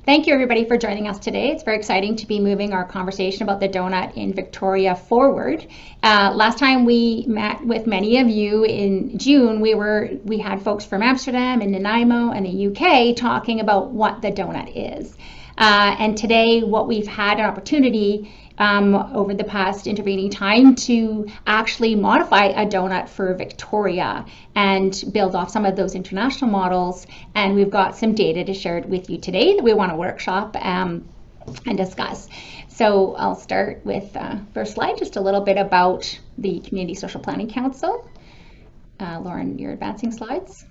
Thank you everybody for joining us today. It's very exciting to be moving our conversation about the donut in Victoria forward. Last time we met with many of you in June, we had folks from Amsterdam and Nanaimo and the UK talking about what the donut is. And today what we've had an opportunity over the past intervening time to actually modify a donut for Victoria and build off some of those international models. And we've got some data to share with you today that we want to workshop and discuss. So I'll start with first slide, just a little bit about the Community Social Planning Council. Lauren, you're advancing slides.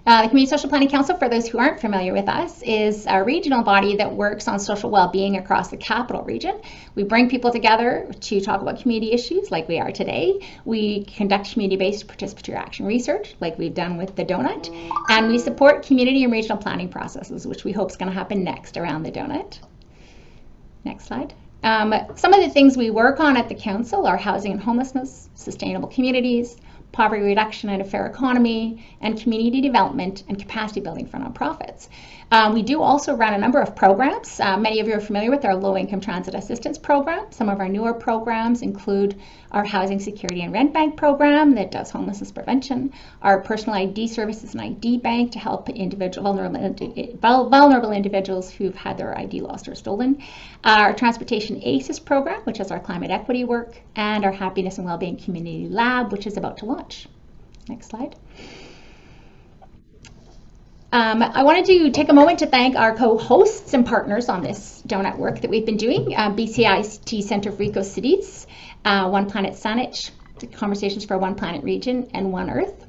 The Community Social Planning Council, for those who aren't familiar with us, is a regional body that works on social well-being across the capital region. We bring people together to talk about community issues like we are today. We conduct community-based participatory action research like we've done with the donut. And we support community and regional planning processes, which we hope is going to happen next around the donut. Next slide. Some of the things we work on at the council are housing and homelessness, sustainable communities, poverty reduction and a fair economy, and community development and capacity building for nonprofits. We do also run a number of programs. Many of you are familiar with our low-income transit assistance program. Some of our newer programs include our housing security and rent bank program that does homelessness prevention, our personal ID services and ID bank to help vulnerable individuals who've had their ID lost or stolen, our transportation ACES program, which is our climate equity work, and our happiness and wellbeing community lab, which is about to launch. Next slide. I wanted to take a moment to thank our co-hosts and partners on this donut work that we've been doing, BCIT Center for Eco Cities, One Planet Saanich, Conversations for One Planet Region, and One Earth.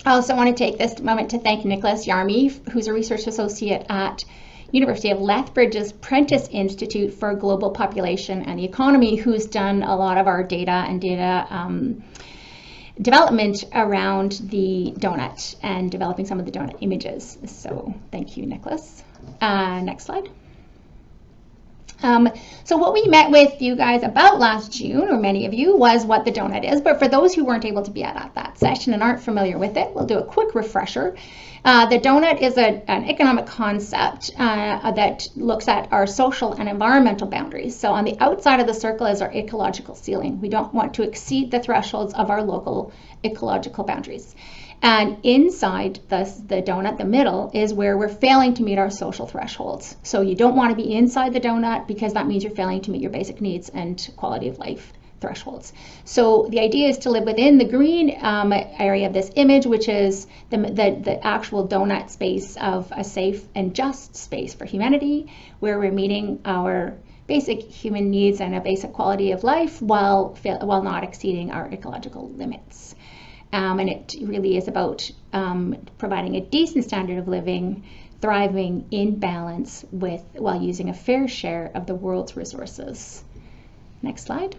I also want to take this moment to thank Nicholas Yarmy, who's a research associate at University of Lethbridge's Prentice Institute for Global Population and the Economy, who's done a lot of our data development around the donut and developing some of the donut images. So thank you, Nicholas. Next slide. So what we met with you guys about last June, or many of you, was what the donut is. But for those who weren't able to be at that session and aren't familiar with it, we'll do a quick refresher. The donut is an economic concept that looks at our social and environmental boundaries. So on the outside of the circle is our ecological ceiling. We don't want to exceed the thresholds of our local ecological boundaries. And inside the donut, the middle, is where we're failing to meet our social thresholds. So you don't want to be inside the donut because that means you're failing to meet your basic needs and quality of life thresholds. So the idea is to live within the green area of this image, which is the actual donut space of a safe and just space for humanity, where we're meeting our basic human needs and a basic quality of life while not exceeding our ecological limits. And it really is about providing a decent standard of living, thriving in balance while using a fair share of the world's resources. Next slide.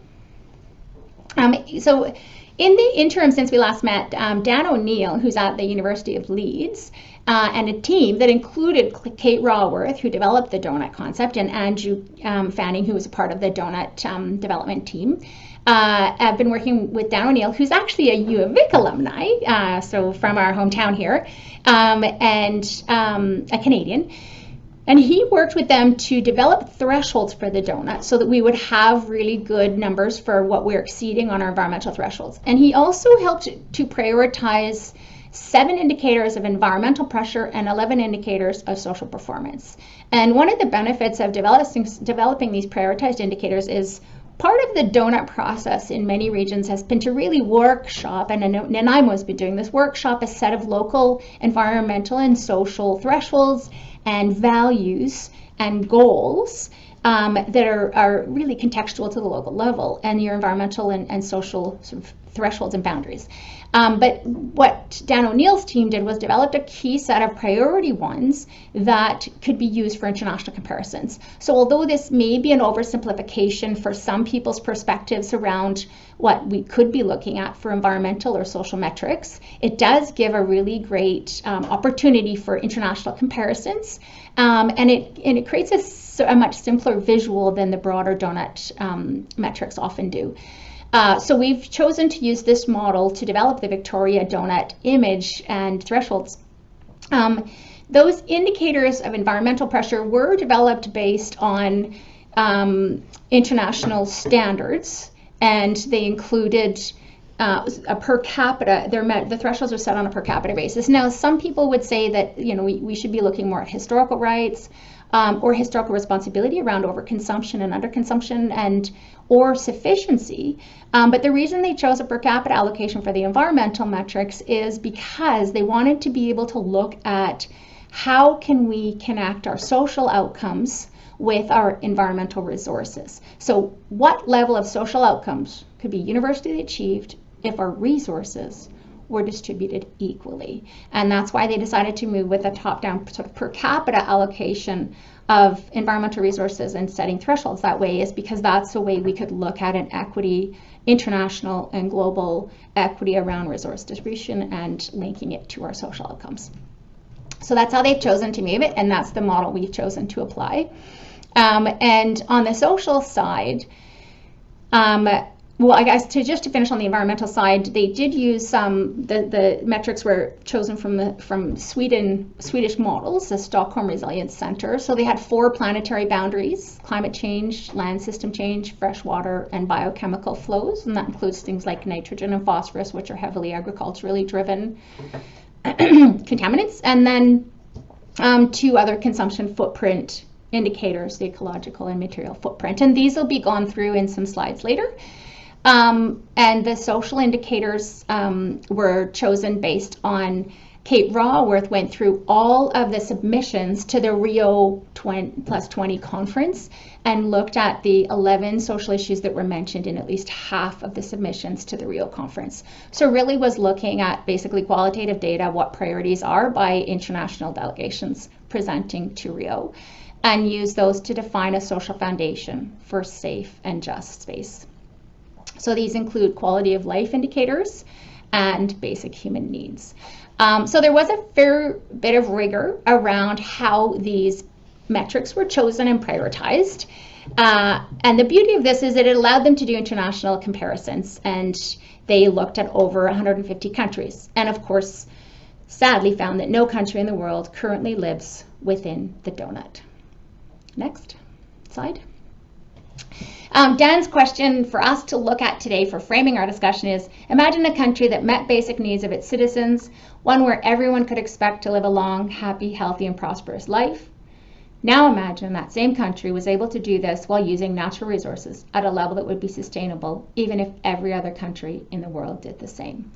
So in the interim since we last met, Dan O'Neill, who's at the University of Leeds, and a team that included Kate Raworth, who developed the donut concept, and Andrew Fanning, who was a part of the donut development team, I've been working with Dan O'Neill, who's actually a U of Vic alumni, so from our hometown here, and a Canadian. And he worked with them to develop thresholds for the donut so that we would have really good numbers for what we're exceeding on our environmental thresholds. And he also helped to prioritize 7 indicators of environmental pressure and 11 indicators of social performance. And one of the benefits of developing these prioritized indicators is part of the donut process in many regions has been to really workshop, and Nanaimo has been doing this, workshop a set of local environmental and social thresholds and values and goals that are really contextual to the local level and your environmental and social sort of thresholds and boundaries. But what Dan O'Neill's team did was developed a key set of priority ones that could be used for international comparisons. So although this may be an oversimplification for some people's perspectives around what we could be looking at for environmental or social metrics, it does give a really great opportunity for international comparisons, and it creates a much simpler visual than the broader donut metrics often do. So we've chosen to use this model to develop the Victoria donut image and thresholds. those indicators of environmental pressure were developed based on international standards, and they included a per capita. The thresholds are set on a per capita basis. Now, some people would say that we should be looking more at historical rights or historical responsibility around overconsumption and underconsumption or sufficiency. But the reason they chose a per capita allocation for the environmental metrics is because they wanted to be able to look at how can we connect our social outcomes with our environmental resources. So what level of social outcomes could be universally achieved if our resources were distributed equally? And that's why they decided to move with a top-down sort of per capita allocation of environmental resources and setting thresholds that way, is because that's the way we could look at an equity, international and global equity around resource distribution and linking it to our social outcomes. So that's how they've chosen to move it, and that's the model we've chosen to apply. And on the social side, well, I guess to finish on the environmental side, they did use the metrics were chosen from Swedish models, the Stockholm Resilience Center. So they had 4 planetary boundaries: climate change, land system change, freshwater, and biochemical flows. And that includes things like nitrogen and phosphorus, which are heavily agriculturally driven contaminants. And then 2 other consumption footprint indicators, the ecological and material footprint. And these will be gone through in some slides later. And the social indicators were chosen based on Kate Raworth went through all of the submissions to the Rio +20 conference and looked at the 11 social issues that were mentioned in at least half of the submissions to the Rio conference. So really was looking at basically qualitative data, what priorities are by international delegations presenting to Rio, and use those to define a social foundation for safe and just space. So these include quality of life indicators and basic human needs. So there was a fair bit of rigor around how these metrics were chosen and prioritized. And the beauty of this is that it allowed them to do international comparisons, and they looked at over 150 countries. And of course, sadly found that no country in the world currently lives within the donut. Next slide. Dan's question for us to look at today for framing our discussion is, imagine a country that met basic needs of its citizens, one where everyone could expect to live a long, happy, healthy, and prosperous life. Now imagine that same country was able to do this while using natural resources at a level that would be sustainable, even if every other country in the world did the same.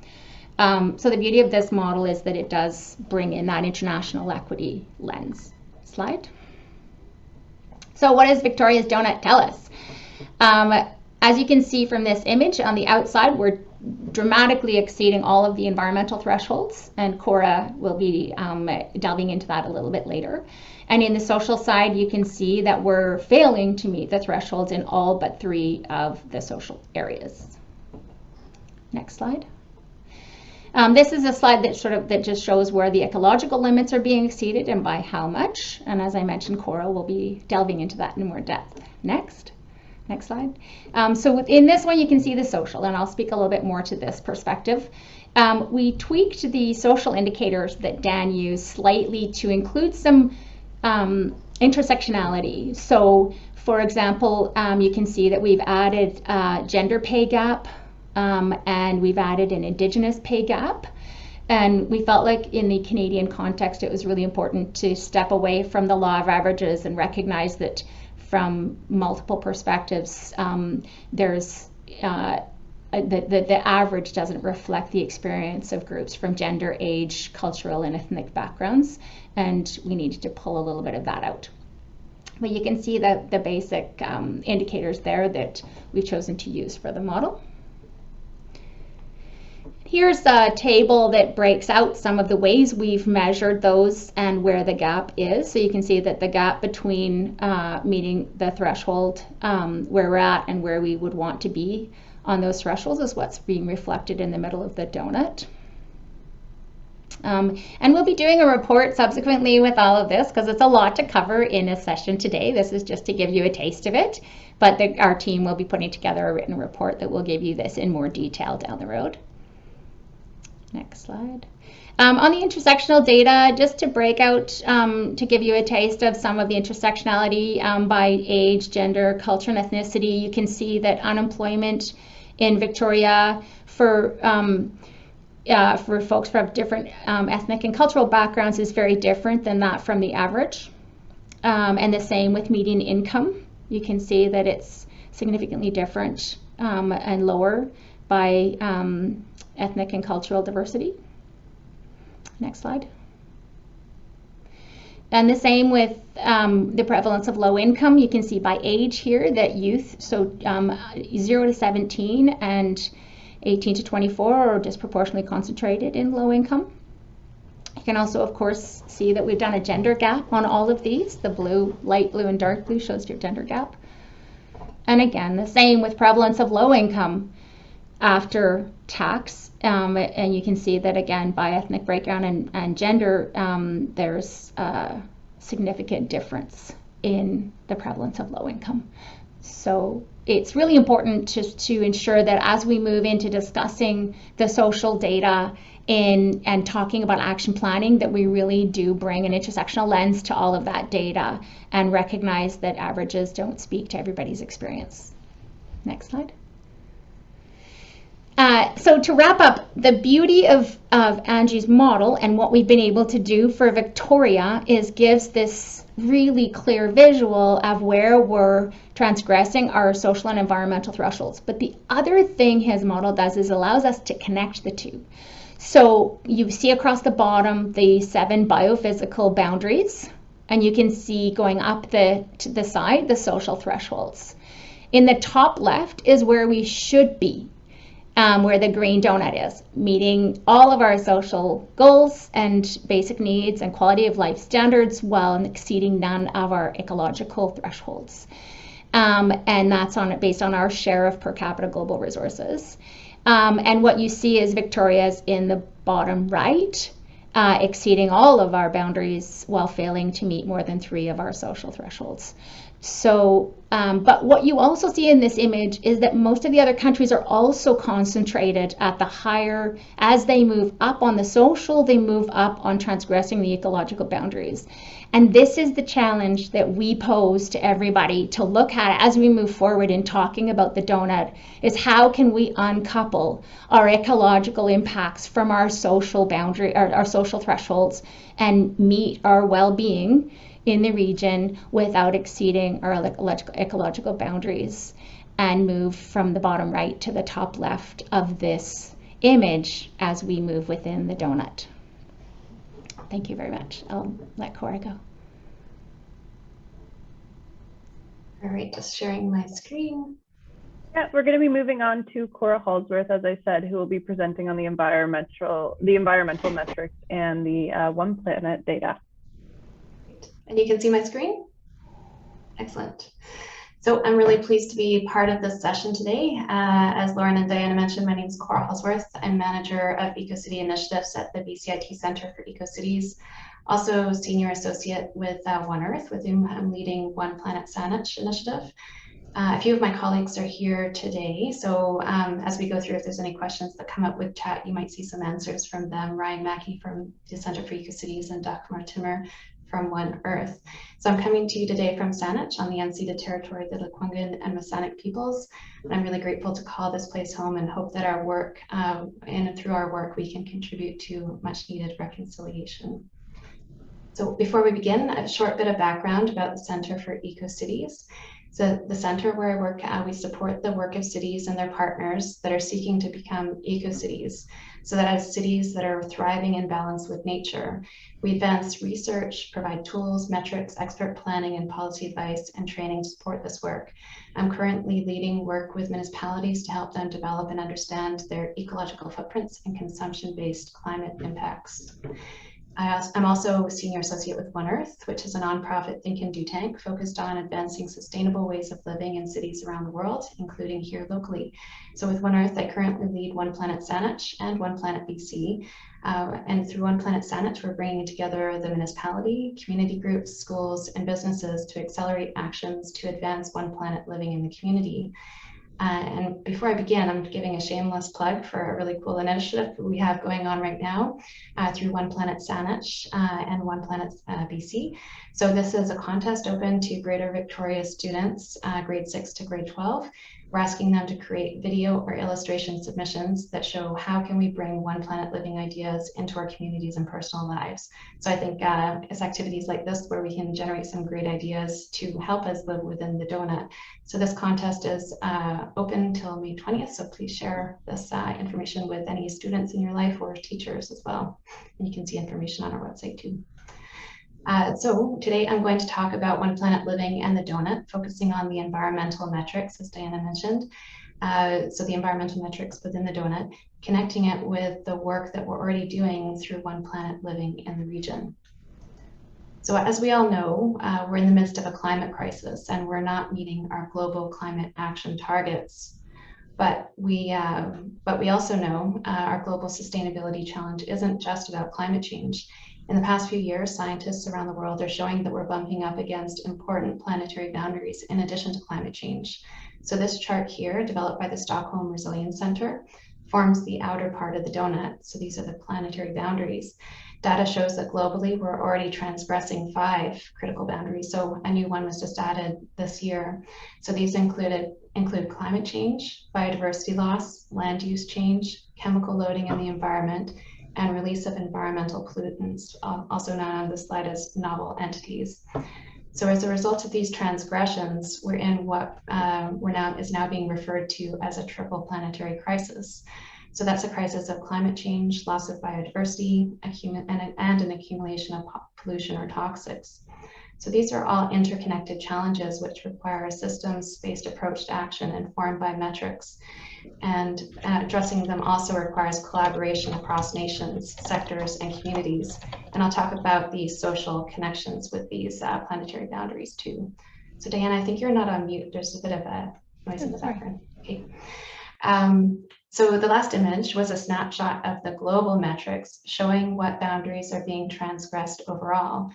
So the beauty of this model is that it does bring in that international equity lens. Slide. So what does Victoria's Doughnut tell us? As you can see from this image, on the outside, we're dramatically exceeding all of the environmental thresholds, and Cora will be delving into that a little bit later. And in the social side, you can see that we're failing to meet the thresholds in all but 3 of the social areas. Next slide. This is a slide that just shows where the ecological limits are being exceeded and by how much. And as I mentioned, Cora will be delving into that in more depth. Next slide. So within this one, you can see the social, and I'll speak a little bit more to this perspective. We tweaked the social indicators that Dan used slightly to include some intersectionality. So for example, you can see that we've added gender pay gap, and we've added an Indigenous pay gap. And we felt like in the Canadian context, it was really important to step away from the law of averages and recognize that from multiple perspectives, there's the average doesn't reflect the experience of groups from gender, age, cultural, and ethnic backgrounds, and we needed to pull a little bit of that out. But you can see the basic indicators there that we've chosen to use for the model. Here's a table that breaks out some of the ways we've measured those and where the gap is. So you can see that the gap between meeting the threshold where we're at and where we would want to be on those thresholds is what's being reflected in the middle of the donut. And we'll be doing a report subsequently with all of this because it's a lot to cover in a session today. This is just to give you a taste of it, but our team will be putting together a written report that will give you this in more detail down the road. Next slide. On the intersectional data, just to break out, to give you a taste of some of the intersectionality by age, gender, culture, and ethnicity, you can see that unemployment in Victoria for folks from different ethnic and cultural backgrounds is very different than that from the average. And the same with median income. You can see that it's significantly different and lower by ethnic and cultural diversity. Next slide. And the same with the prevalence of low income. You can see by age here that youth, so 0 to 17 and 18 to 24 are disproportionately concentrated in low income. You can also, of course, see that we've done a gender gap on all of these. The blue, light blue, and dark blue shows your gender gap. And again, the same with prevalence of low income after tax. And you can see that again by ethnic breakdown and gender, there's a significant difference in the prevalence of low income. So it's really important to ensure that as we move into discussing the social data and talking about action planning, that we really do bring an intersectional lens to all of that data and recognize that averages don't speak to everybody's experience. Next slide. So to wrap up, the beauty of Angie's model and what we've been able to do for Victoria is gives this really clear visual of where we're transgressing our social and environmental thresholds. But the other thing his model does is allows us to connect the two. So you see across the bottom the 7 biophysical boundaries, and you can see going up to the side the social thresholds. In the top left is where we should be. Where the green donut is, meeting all of our social goals and basic needs and quality of life standards while exceeding none of our ecological thresholds. And that's based on our share of per capita global resources. And what you see is Victoria's in the bottom right, exceeding all of our boundaries while failing to meet more than 3 of our social thresholds. So, but what you also see in this image is that most of the other countries are also concentrated at the higher, as they move up on the social, they move up on transgressing the ecological boundaries. And this is the challenge that we pose to everybody to look at as we move forward in talking about the donut, is how can we uncouple our ecological impacts from our social boundary, our social thresholds, and meet our well-being in the region without exceeding our ecological boundaries, and move from the bottom right to the top left of this image as we move within the donut. Thank you very much. I'll let Cora go. All right, just sharing my screen. Yeah, we're going to be moving on to Cora Halsworth, as I said, who will be presenting on the environmental metrics and the One Planet data. And you can see my screen? Excellent. So I'm really pleased to be part of this session today. As Lauren and Diana mentioned, my name is Cora Halsworth. I'm Manager of EcoCity Initiatives at the BCIT Center for EcoCities, also Senior Associate with One Earth, with whom I'm leading One Planet Saanich initiative. A few of my colleagues are here today, so as we go through, if there's any questions that come up with chat, you might see some answers from them. Ryan Mackey from the Center for EcoCities and Doughnut Timmer from One Earth. So I'm coming to you today from Saanich on the unceded territory of the Lekwungen and Masonic peoples. And I'm really grateful to call this place home and hope that our work, and through our work, we can contribute to much needed reconciliation. So before we begin, a short bit of background about the Center for EcoCities. So the center where I work, we support the work of cities and their partners that are seeking to become eco-cities, so that as cities that are thriving in balance with nature, we advance research, provide tools, metrics, expert planning, and policy advice and training to support this work. I'm currently leading work with municipalities to help them develop and understand their ecological footprints and consumption-based climate impacts. I'm also a senior associate with One Earth, which is a nonprofit think and do tank focused on advancing sustainable ways of living in cities around the world, including here locally. So with One Earth, I currently lead One Planet Saanich and One Planet BC. And through One Planet Saanich, we're bringing together the municipality, community groups, schools, and businesses to accelerate actions to advance One Planet living in the community. And before I begin, I'm giving a shameless plug for a really cool initiative we have going on right now through One Planet Saanich and One Planet BC. So this is a contest open to Greater Victoria students, grade 6 to grade 12. We're asking them to create video or illustration submissions that show how can we bring One Planet living ideas into our communities and personal lives. So I think it's activities like this where we can generate some great ideas to help us live within the donut. So this contest is open until May 20th, so please share this information with any students in your life or teachers as well. And you can see information on our website too. So today I'm going to talk about One Planet Living and the Donut, focusing on the environmental metrics, as Diana mentioned. So the environmental metrics within the donut, connecting it with the work that we're already doing through One Planet Living in the region. So as we all know, we're in the midst of a climate crisis and we're not meeting our global climate action targets. But we also know our global sustainability challenge isn't just about climate change. In the past few years, scientists around the world are showing that we're bumping up against important planetary boundaries in addition to climate change. So this chart here, developed by the Stockholm Resilience Center, forms the outer part of the donut. So these are the planetary boundaries. Data shows that globally, we're already transgressing 5 critical boundaries. So a new one was just added this year. So these include climate change, biodiversity loss, land use change, chemical loading in the environment, and release of environmental pollutants, also known on this slide as novel entities. So as a result of these transgressions, we're in what is now being referred to as a triple planetary crisis. So that's a crisis of climate change, loss of biodiversity, and an accumulation of pollution or toxics. So these are all interconnected challenges which require a systems-based approach to action informed by metrics. And addressing them also requires collaboration across nations, sectors, and communities. And I'll talk about the social connections with these planetary boundaries too. So Diana, I think you're not on mute. There's a bit of a noise in the background. Okay. So the last image was a snapshot of the global metrics showing what boundaries are being transgressed overall.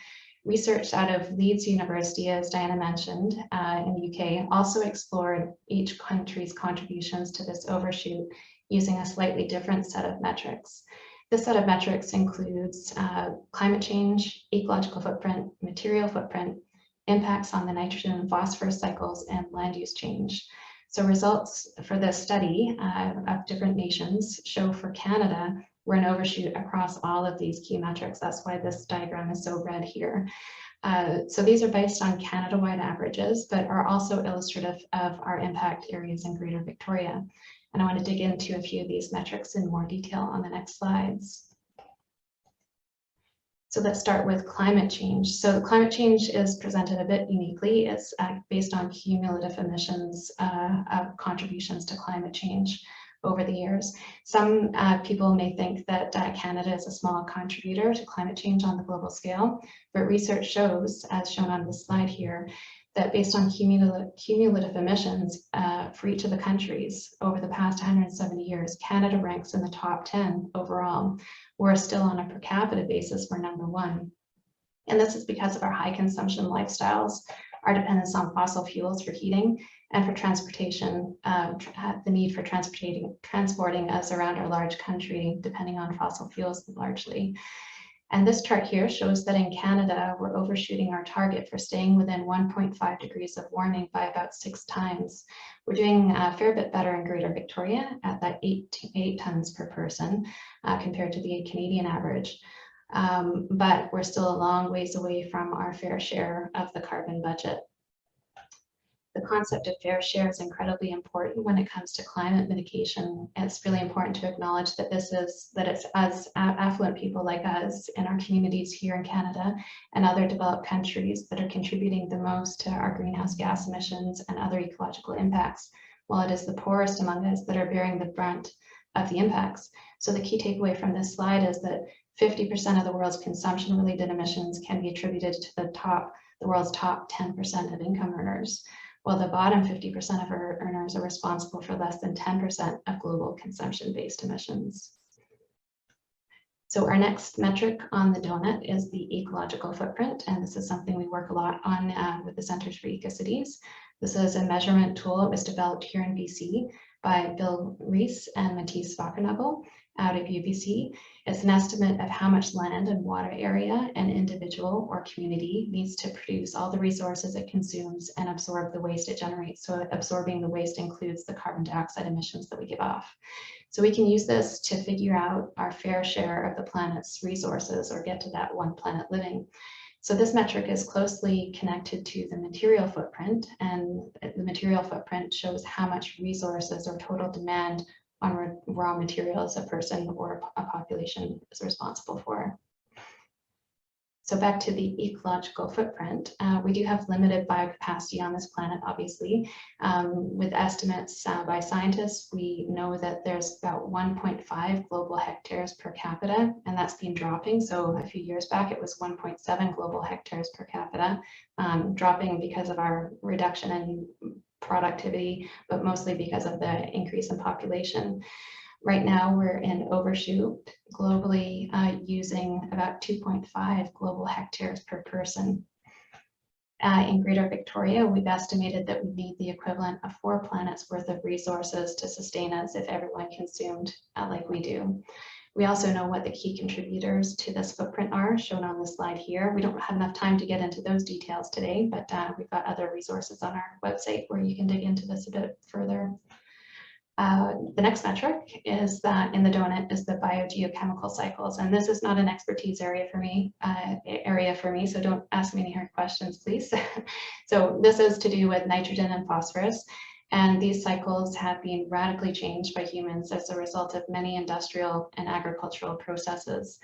Research out of Leeds University, as Diana mentioned, in the UK, also explored each country's contributions to this overshoot using a slightly different set of metrics. This set of metrics includes climate change, ecological footprint, material footprint, impacts on the nitrogen and phosphorus cycles, and land use change. So results for this study of different nations show for Canada, we're an overshoot across all of these key metrics. That's why this diagram is so red here. So these are based on Canada-wide averages, but are also illustrative of our impact areas in Greater Victoria. And I want to dig into a few of these metrics in more detail on the next slides. So let's start with climate change. So climate change is presented a bit uniquely. It's based on cumulative emissions of contributions to climate change over the years. Some people may think that Canada is a small contributor to climate change on the global scale, but research shows, as shown on this slide here, that based on cumulative emissions for each of the countries over the past 170 years, Canada ranks in the top 10 overall. We're still on a per capita basis, we're number 1. And this is because of our high consumption lifestyles, our dependence on fossil fuels for heating, and for transportation, the need for transporting us around our large country, depending on fossil fuels largely. And this chart here shows that in Canada, we're overshooting our target for staying within 1.5 degrees of warming by about 6 times. We're doing a fair bit better in Greater Victoria at that 8 tons per person compared to the Canadian average. But we're still a long ways away from our fair share of the carbon budget. The concept of fair share is incredibly important when it comes to climate mitigation. It's really important to acknowledge that it's us affluent people like us in our communities here in Canada and other developed countries that are contributing the most to our greenhouse gas emissions and other ecological impacts, while it is the poorest among us that are bearing the brunt of the impacts. So the key takeaway from this slide is that 50% of the world's consumption-related emissions can be attributed to the world's top 10% of income earners, while the bottom 50% of our earners are responsible for less than 10% of global consumption-based emissions. So our next metric on the donut is the ecological footprint, and this is something we work a lot on with the Centers for Ecocities. This is a measurement tool that was developed here in BC by Bill Rees and Matisse Vakernagel out of UBC. It's an estimate of how much land and water area an individual or community needs to produce all the resources it consumes and absorb the waste it generates. So absorbing the waste includes the carbon dioxide emissions that we give off. So we can use this to figure out our fair share of the planet's resources or get to that one planet living. So this metric is closely connected to the material footprint, and the material footprint shows how much resources or total demand on raw materials a person or a population is responsible for. So back to the ecological footprint, we do have limited biocapacity on this planet, obviously. With estimates by scientists, we know that there's about 1.5 global hectares per capita, and that's been dropping. So a few years back, it was 1.7 global hectares per capita, dropping because of our reduction in productivity, but mostly because of the increase in population. Right now, we're in overshoot globally, using about 2.5 global hectares per person. In Greater Victoria, we've estimated that we need the equivalent of 4 planets worth of resources to sustain us if everyone consumed like we do. We also know what the key contributors to this footprint are, shown on this slide here. We don't have enough time to get into those details today, but we've got other resources on our website where you can dig into this a bit further. The next metric is that in the donut is the biogeochemical cycles, and this is not an expertise area for me, so don't ask me any hard questions, please. So this is to do with nitrogen and phosphorus, and these cycles have been radically changed by humans as a result of many industrial and agricultural processes.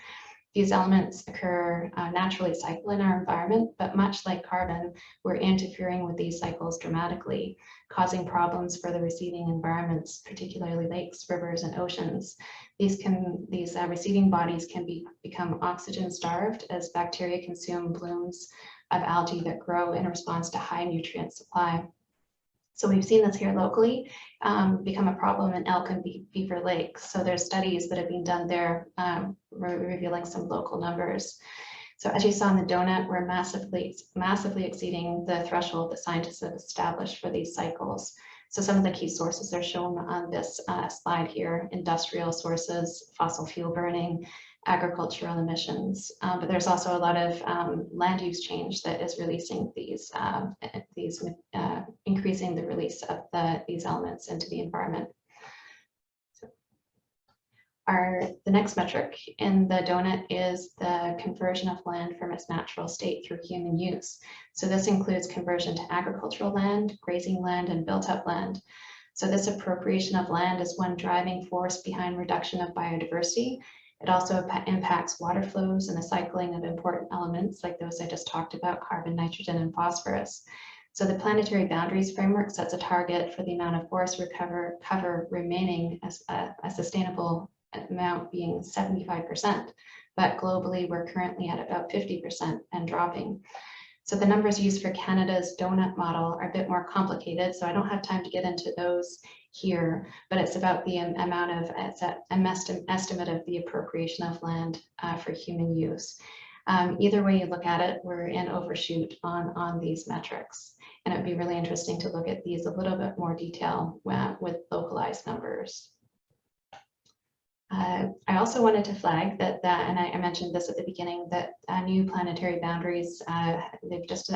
These elements occur naturally cycle in our environment, but much like carbon, we're interfering with these cycles dramatically, causing problems for the receiving environments, particularly lakes, rivers, and oceans. These receiving bodies can become oxygen starved as bacteria consume blooms of algae that grow in response to high nutrient supply. So we've seen this here locally become a problem in Elk and Beaver Lakes. So there's studies that have been done there revealing some local numbers. So as you saw in the donut, we're massively exceeding the threshold that scientists have established for these cycles. So some of the key sources are shown on this slide here: industrial sources, fossil fuel burning, agricultural emissions, but there's also a lot of land use change that is releasing increasing the release of these elements into the environment. So the next metric in the donut is the conversion of land from its natural state through human use. So this includes conversion to agricultural land, grazing land, and built-up land. So this appropriation of land is one driving force behind reduction of biodiversity. It also impacts water flows and the cycling of important elements like those I just talked about: carbon, nitrogen, and phosphorus. So the planetary boundaries framework sets a target for the amount of forest cover remaining as a sustainable amount being 75%, but globally we're currently at about 50% and dropping. So the numbers used for Canada's donut model are a bit more complicated, so I don't have time to get into those here, but it's about the amount of, it's an estimate of the appropriation of land for human use. Either way you look at it, we're in overshoot on these metrics. And it would be really interesting to look at these a little bit more detail with localized numbers. I also wanted to flag that, and I mentioned this at the beginning, that new planetary boundaries, they've just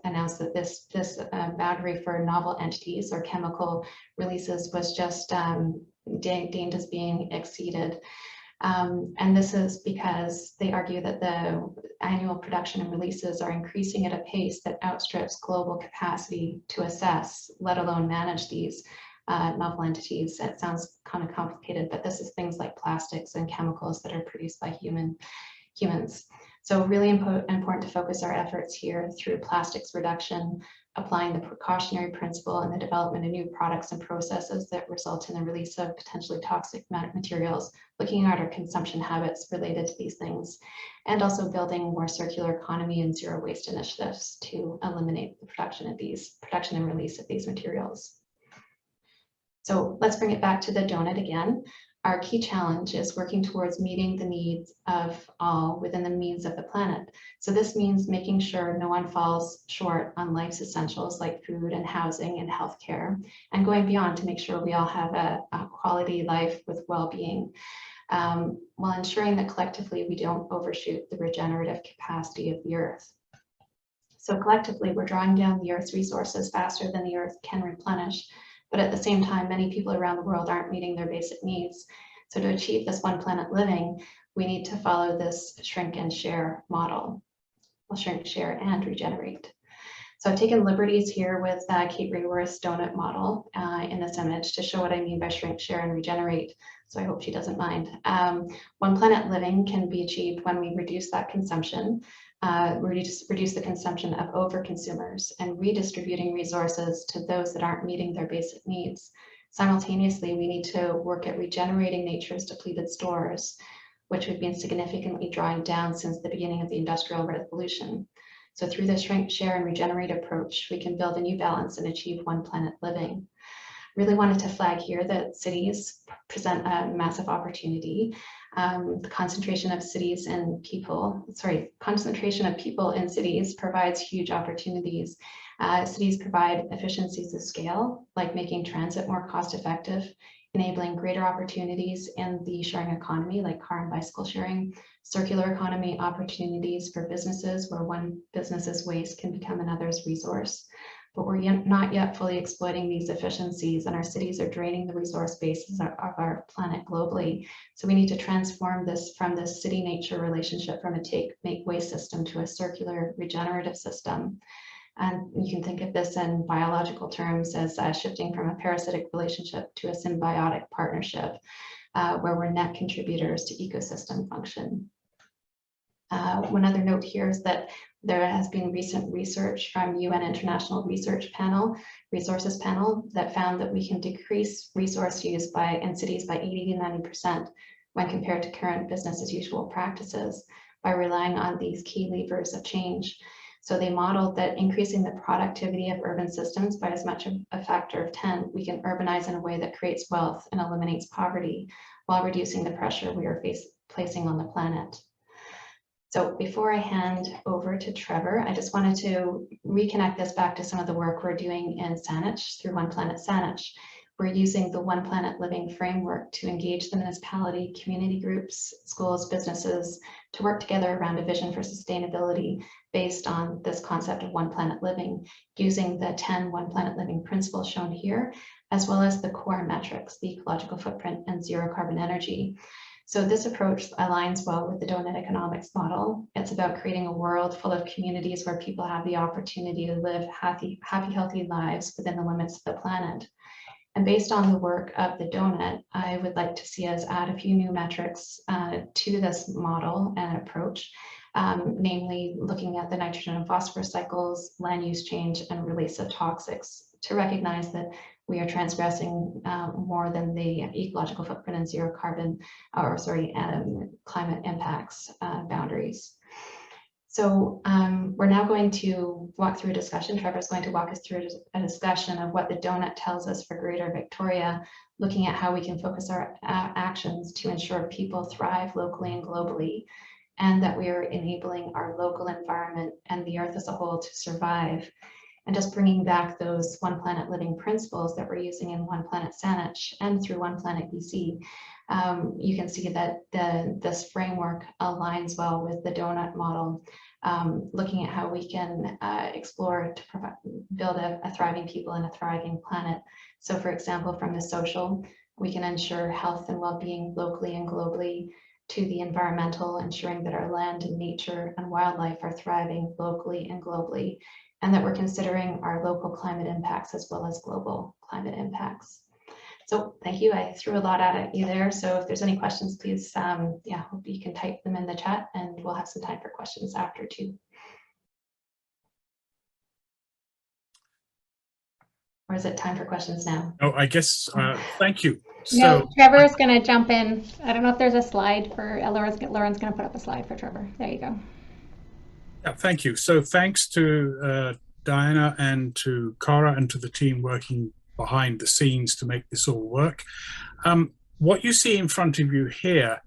announced that this boundary for novel entities or chemical releases was just deemed as being exceeded. And this is because they argue that the annual production and releases are increasing at a pace that outstrips global capacity to assess, let alone manage these novel entities. It sounds kind of complicated, but this is things like plastics and chemicals that are produced by humans. So really important to focus our efforts here through plastics reduction, applying the precautionary principle and the development of new products and processes that result in the release of potentially toxic materials, looking at our consumption habits related to these things, and also building more circular economy and zero waste initiatives to eliminate the production and release of these materials. So let's bring it back to the donut again. our key challenge is working towards meeting the needs of all within the means of the planet. So this means making sure no one falls short on life's essentials like food and housing and healthcare, and going beyond to make sure we all have a quality life with well-being, while ensuring that collectively we don't overshoot the regenerative capacity of the Earth. So collectively, we're drawing down the Earth's resources faster than the Earth can replenish. But at the same time, many people around the world aren't meeting their basic needs. So to achieve this one planet living, we need to follow this shrink and share model. Well, shrink, share, and regenerate. So I've taken liberties here with Kate Raworth's Doughnut model in this image to show what I mean by shrink, share, and regenerate. So I hope she doesn't mind. One planet living can be achieved when we reduce that consumption, reduce the consumption of over-consumers, and redistributing resources to those that aren't meeting their basic needs. Simultaneously, we need to work at regenerating nature's depleted stores, which we've been significantly drawing down since the beginning of the Industrial Revolution. So through the shrink, share, and regenerate approach, we can build a new balance and achieve one planet living. Really wanted to flag here that cities present a massive opportunity. The concentration of people in cities provides huge opportunities. Cities provide efficiencies of scale, like making transit more cost effective, enabling greater opportunities in the sharing economy, like car and bicycle sharing, circular economy opportunities for businesses where one business's waste can become another's resource. But we're not yet fully exploiting these efficiencies, and our cities are draining the resource bases of our planet globally. So we need to transform this from this city-nature relationship from a take-make-waste system to a circular regenerative system. And you can think of this in biological terms as shifting from a parasitic relationship to a symbiotic partnership, where we're net contributors to ecosystem function. One other note here is that there has been recent research from UN International Resources Panel that found that we can decrease resource use in cities by 80 to 90% when compared to current business as usual practices by relying on these key levers of change. So they modeled that increasing the productivity of urban systems by as much of a factor of 10, we can urbanize in a way that creates wealth and eliminates poverty while reducing the pressure we are placing on the planet. So before I hand over to Trevor, I just wanted to reconnect this back to some of the work we're doing in Saanich through One Planet Saanich. We're using the One Planet Living framework to engage the municipality, community groups, schools, businesses to work together around a vision for sustainability based on this concept of One Planet Living, using the 10 One Planet Living principles shown here, as well as the core metrics, the ecological footprint and zero carbon energy. So this approach aligns well with the Doughnut economics model. It's about creating a world full of communities where people have the opportunity to live happy, healthy lives within the limits of the planet. And based on the work of the Doughnut, I would like to see us add a few new metrics to this model and approach, namely looking at the nitrogen and phosphorus cycles, land use change, and release of toxics, to recognize that we are transgressing more than the ecological footprint and zero carbon, climate impacts boundaries. So we're now going to walk through a discussion. Trevor's going to walk us through a discussion of what the Doughnut tells us for Greater Victoria, looking at how we can focus our actions to ensure people thrive locally and globally, and that we are enabling our local environment and the Earth as a whole to survive. And just bringing back those One Planet Living principles that we're using in One Planet Saanich and through One Planet BC, you can see that this framework aligns well with the Doughnut model, looking at how we can explore to build a thriving people and a thriving planet. So for example, from the social, we can ensure health and well-being locally and globally, to the environmental, ensuring that our land and nature and wildlife are thriving locally and globally, and that we're considering our local climate impacts as well as global climate impacts. So thank you. I threw a lot at you there. So if there's any questions, please, hope you can type them in the chat, and we'll have some time for questions after too. Or is it time for questions now? Oh, I guess, thank you. No, Trevor's going to jump in. I don't know if there's a slide for, Lauren's going to put up a slide for Trevor. There you go. Yeah, thank you. So thanks to Diana and to Cara and to the team working behind the scenes to make this all work. what you see in front of you here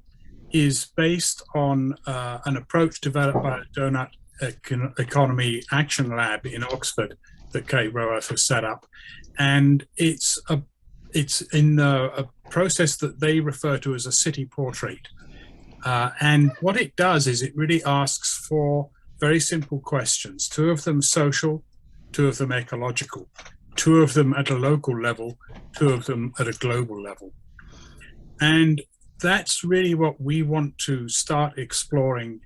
is based on an approach developed by the Doughnut Economy Action Lab in Oxford that Kate Raworth has set up. And it's in a process that they refer to as a city portrait. And what it does is it really asks for very simple questions, 2 of them social, 2 of them ecological, 2 of them at a local level, 2 of them at a global level. And that's really what we want to start exploring,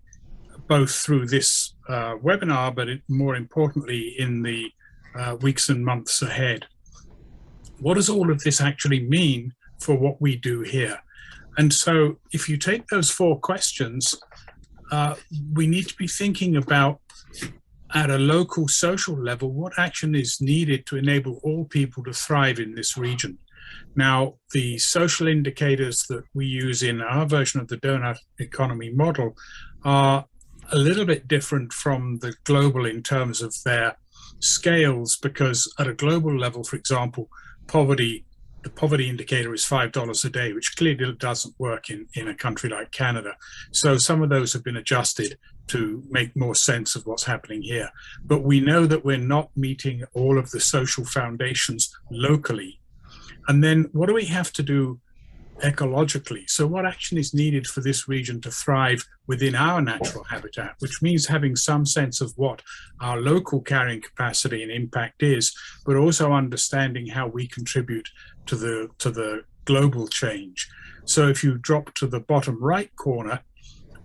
both through this webinar, but more importantly in the weeks and months ahead. What does all of this actually mean for what we do here? And so if you take those 4 questions, we need to be thinking about, at a local social level, what action is needed to enable all people to thrive in this region. Now, the social indicators that we use in our version of the Doughnut economy model are a little bit different from the global in terms of their scales, because at a global level, for example, the poverty indicator is $5 a day, which clearly doesn't work in a country like Canada. So some of those have been adjusted to make more sense of what's happening here. But we know that we're not meeting all of the social foundations locally. And then what do we have to do ecologically? So what action is needed for this region to thrive within our natural habitat, which means having some sense of what our local carrying capacity and impact is, but also understanding how we contribute to the global change. So if you drop to the bottom right corner,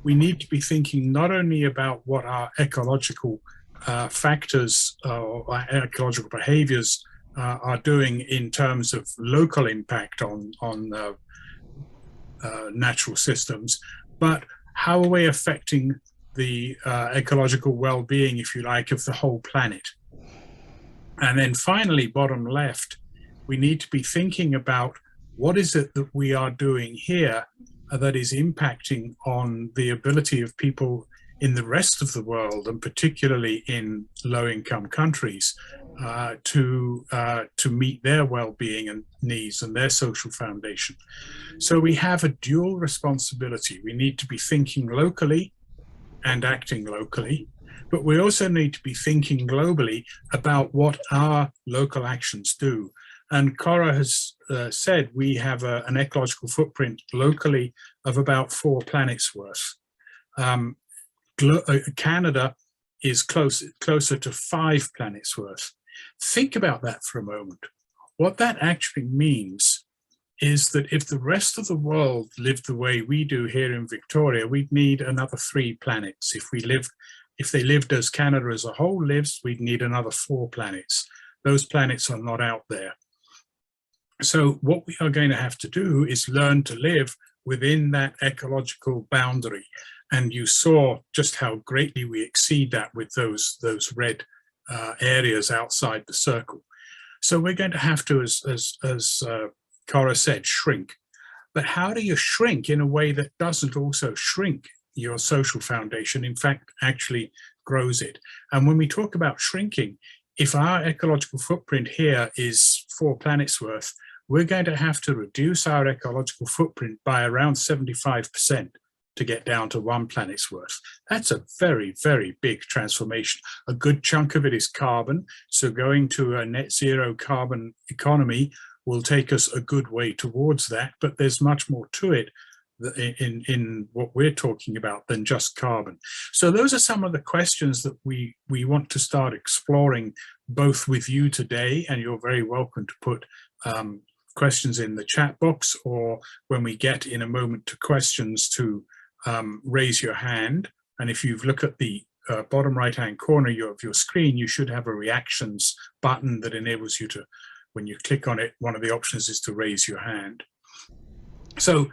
we need to be thinking not only about what our ecological factors or ecological behaviors are doing in terms of local impact on natural systems, but how are we affecting the ecological well-being, if you like, of the whole planet? And then finally, bottom left, we need to be thinking about what is it that we are doing here that is impacting on the ability of people in the rest of the world, and particularly in low-income countries, to meet their well-being and needs and their social foundation. So we have a dual responsibility. We need to be thinking locally and acting locally, but we also need to be thinking globally about what our local actions do. And Cora has said we have an ecological footprint locally of about 4 planets worth. Canada is closer to 5 planets worth. Think about that for a moment. What that actually means is that if the rest of the world lived the way we do here in Victoria, we'd need another 3 planets. If they lived as Canada as a whole lives, we'd need another 4 planets. Those planets are not out there. So what we are going to have to do is learn to live within that ecological boundary. And you saw just how greatly we exceed that with those red areas outside the circle. So we're going to have to, as Cora said, shrink. But how do you shrink in a way that doesn't also shrink your social foundation, in fact, actually grows it? And when we talk about shrinking, if our ecological footprint here is 4 planets worth, we're going to have to reduce our ecological footprint by around 75% to get down to 1 planet's worth. That's a very, very big transformation. A good chunk of it is carbon. So going to a net zero carbon economy will take us a good way towards that, but there's much more to it in what we're talking about than just carbon. So those are some of the questions that we want to start exploring both with you today, and you're very welcome to put questions in the chat box, or when we get in a moment to questions, to raise your hand. And if you look at the bottom right hand corner of your screen, you should have a reactions button that enables you to, when you click on it, one of the options is to raise your hand. So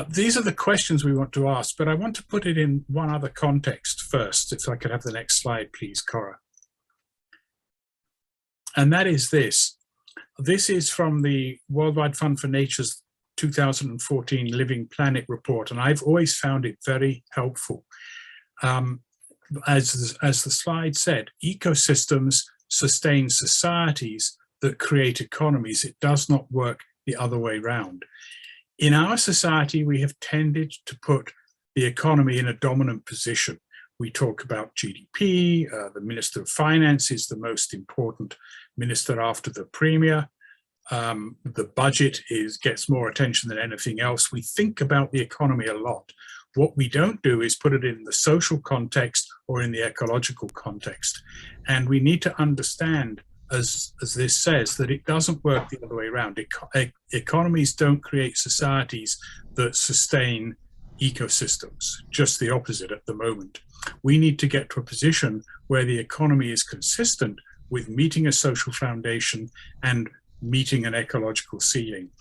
these are the questions we want to ask, but I want to put it in one other context first. If I could have the next slide, please, Cora. And that is this. This is from the Worldwide Fund for Nature's 2014 Living Planet report, and I've always found it very helpful. As the slide said, ecosystems sustain societies that create economies. It does not work the other way around. In our society, we have tended to put the economy in a dominant position. We talk about GDP, the Minister of Finance is the most important minister after the Premier. The budget gets more attention than anything else. We think about the economy a lot. What we don't do is put it in the social context or in the ecological context. And we need to understand, as this says, that it doesn't work the other way around. Economies don't create societies that sustain ecosystems, just the opposite at the moment. We need to get to a position where the economy is consistent with meeting a social foundation and meeting an ecological ceiling.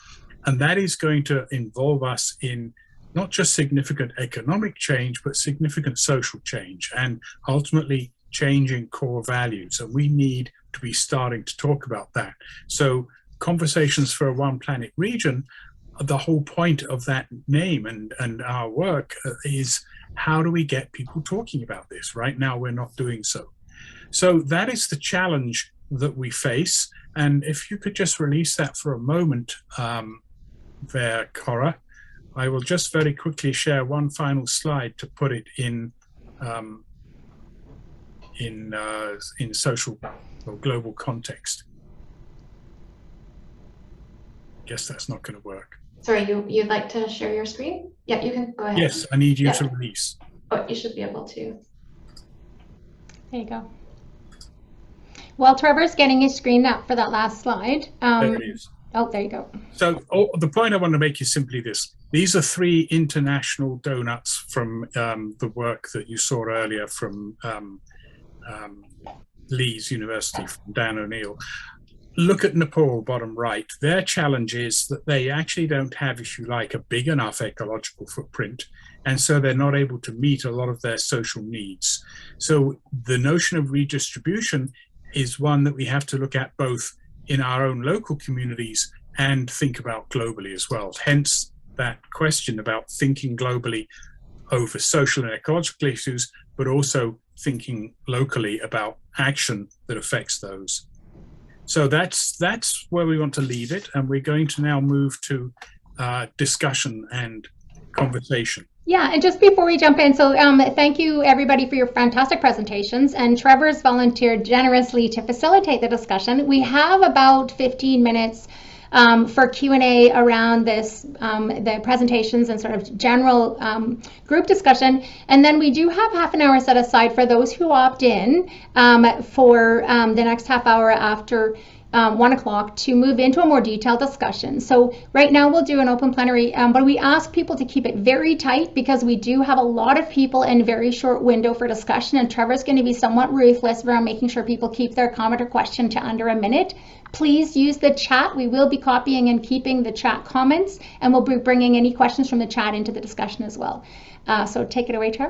And that is going to involve us in not just significant economic change, but significant social change and ultimately changing core values. And we need to be starting to talk about that. So Conversations for a One Planet region, the whole point of that name and our work is how do we get people talking about this? Right now, we're not doing so. So that is the challenge that we face. And if you could just release that for a moment there, Cora, I will just very quickly share one final slide to put it in social or global context. Guess that's not going to work. Sorry, you'd like to share your screen? Yeah, you can go ahead. Yes, I need you to release. Oh, you should be able to. There you go. While Trevor's getting his screen up for that last slide. There it is. Oh, there you go. So the point I want to make is simply this. These are 3 international donuts from the work that you saw earlier from Leeds University, from Dan O'Neill. Look at Nepal, bottom right. Their challenge is that they actually don't have, if you like, a big enough ecological footprint. And so they're not able to meet a lot of their social needs. So the notion of redistribution is one that we have to look at both in our own local communities and think about globally as well. Hence that question about thinking globally over social and ecological issues, but also thinking locally about action that affects those. So that's where we want to leave it. And we're going to now move to discussion and conversation. Yeah, and just before we jump in, so thank you everybody for your fantastic presentations, and Trevor's volunteered generously to facilitate the discussion. We have about 15 minutes for Q&A around this, the presentations and sort of general group discussion, and then we do have half an hour set aside for those who opt in for the next half hour after 1 o'clock to move into a more detailed discussion. So right now we'll do an open plenary, but we ask people to keep it very tight because we do have a lot of people in a very short window for discussion, and Trevor's going to be somewhat ruthless around making sure people keep their comment or question to under a minute. Please use the chat. We will be copying and keeping the chat comments, and we'll be bringing any questions from the chat into the discussion as well. So take it away, Trevor.